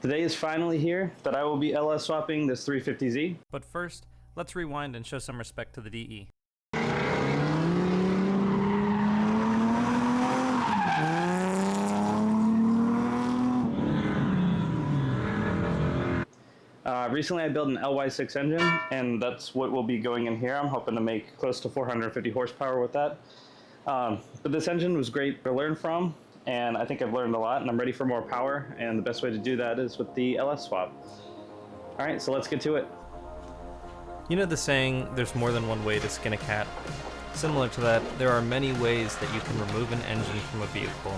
The day is finally here that I will be LS swapping this 350Z. But first, let's rewind and show some respect to the DE. Recently I built an LY6 engine, and that's what will be going in here. I'm hoping to make close to 450 horsepower with that. But this engine was great to learn from, and I think I've learned a lot, and I'm ready for more power, and the best way to do that is with the LS swap. Alright, so let's get to it. You know the saying, there's more than one way to skin a cat? Similar to that, there are many ways that you can remove an engine from a vehicle.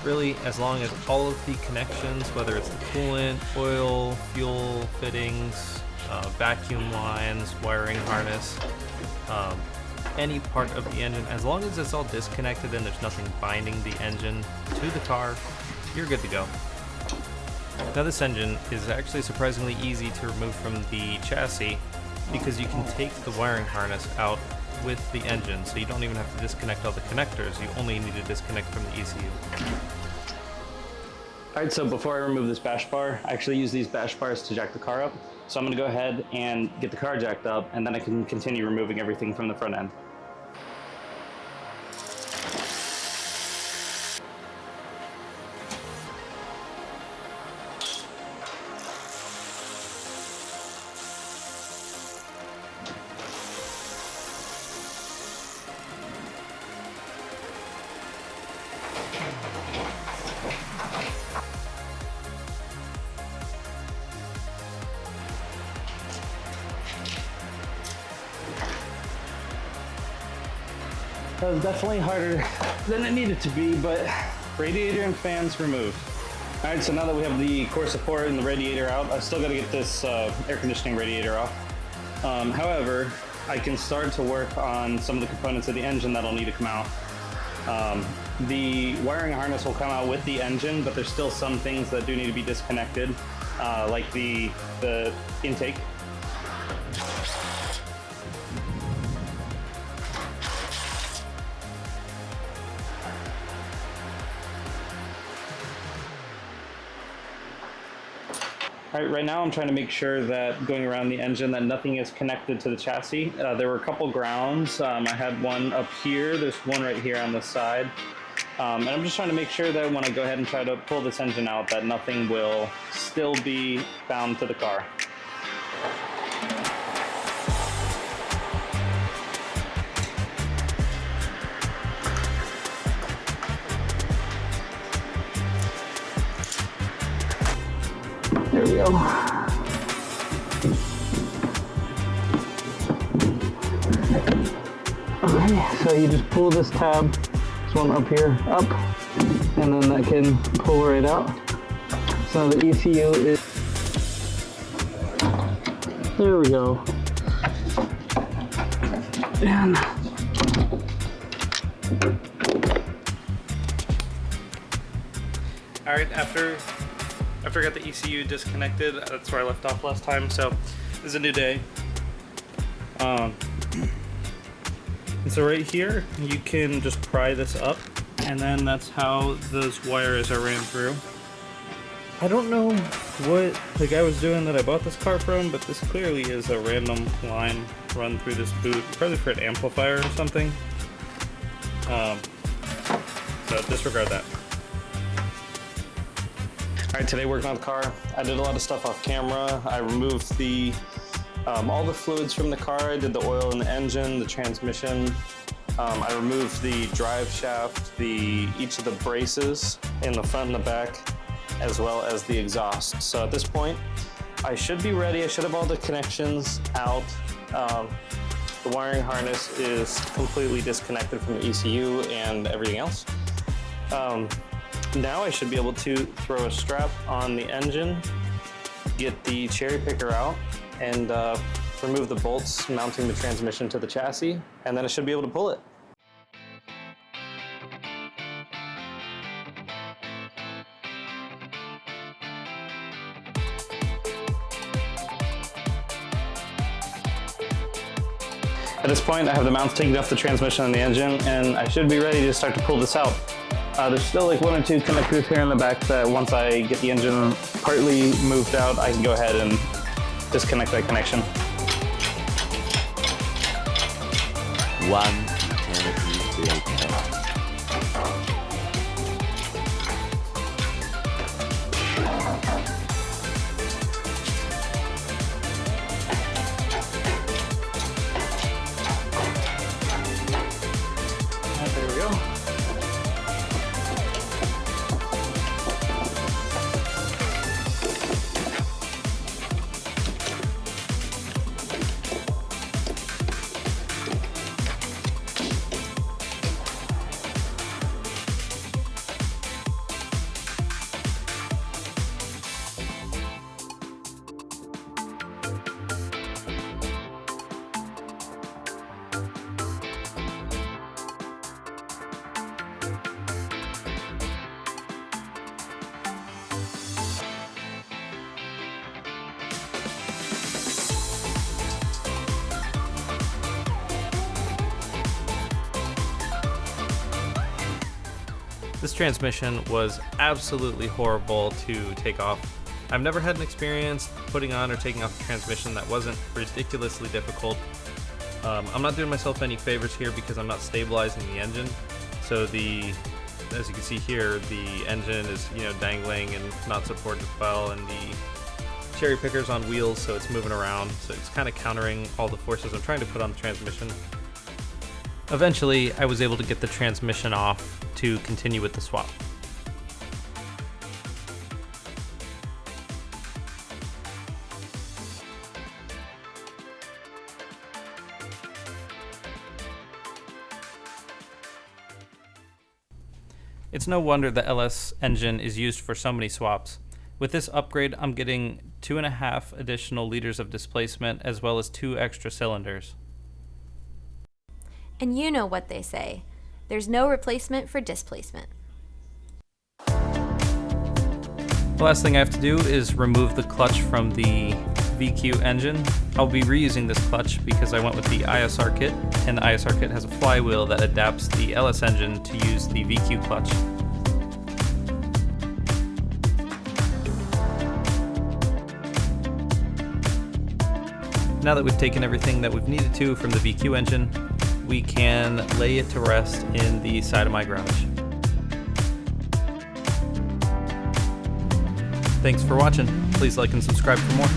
Really, as long as all of the connections, whether it's the coolant, oil, fuel, fittings, vacuum lines, wiring harness, any part of the engine, as long as it's all disconnected and there's nothing binding the engine to the car, you're good to go. Now this engine is actually surprisingly easy to remove from the chassis because you can take the wiring harness out with the engine, so you don't even have to disconnect all the connectors, you only need to disconnect from the ECU. Alright, so before I remove this bash bar, I actually use these bash bars to jack the car up. So I'm going to go ahead and get the car jacked up, and then I can continue removing everything from the front end. That was definitely harder than it needed to be, but radiator and fans removed. All right, so now that we have the core support and the radiator out, I still got to get this air conditioning radiator off. However, I can start to work on some of the components of the engine that'll need to come out. The wiring harness will come out with the engine, but there's still some things that do need to be disconnected, like the intake. Alright, right now I'm trying to make sure that going around the engine that nothing is connected to the chassis. There were a couple grounds. I had one up here, there's one right here on this side. And I'm just trying to make sure that when I go ahead and try to pull this engine out that nothing will still be bound to the car. There we go. Okay, so you just pull this tab, this one up here, up, and then that can pull right out. So the ECU is, there we go. And all right, after I got the ECU disconnected, that's where I left off last time, so this is a new day. And so right here, you can just pry this up, and then that's how those wires are ran through. I don't know what the guy was doing that I bought this car from, but this clearly is a random line run through this boot, probably for an amplifier or something. So disregard that. Alright, today working on the car, I did a lot of stuff off camera. I removed all the fluids from the car. I did the oil in the engine, the transmission. I removed the drive shaft, each of the braces in the front and the back, as well as the exhaust. So at this point, I should be ready. I should have all the connections out. The wiring harness is completely disconnected from the ECU and everything else. Now I should be able to throw a strap on the engine, get the cherry picker out, and remove the bolts mounting the transmission to the chassis, and then I should be able to pull it. At this point, I have the mounts taken off the transmission and the engine, and I should be ready to start to pull this out. There's still like 1 or 2 connectors here in the back that once I get the engine partly moved out, I can go ahead and disconnect that connection. One eternity later. There we go. This transmission was absolutely horrible to take off. I've never had an experience putting on or taking off a transmission that wasn't ridiculously difficult. I'm not doing myself any favors here because I'm not stabilizing the engine. So as you can see here, the engine is dangling and not supported well, and the cherry picker's on wheels, so it's moving around. So it's kind of countering all the forces I'm trying to put on the transmission. Eventually, I was able to get the transmission off to continue with the swap. It's no wonder the LS engine is used for so many swaps. With this upgrade, I'm getting 2.5 additional liters of displacement as well as 2 extra cylinders. And you know what they say, there's no replacement for displacement. The last thing I have to do is remove the clutch from the VQ engine. I'll be reusing this clutch because I went with the ISR kit, and the ISR kit has a flywheel that adapts the LS engine to use the VQ clutch. Now that we've taken everything that we've needed to from the VQ engine, we can lay it to rest in the side of my garage. Thanks for watching. Please like and subscribe for more.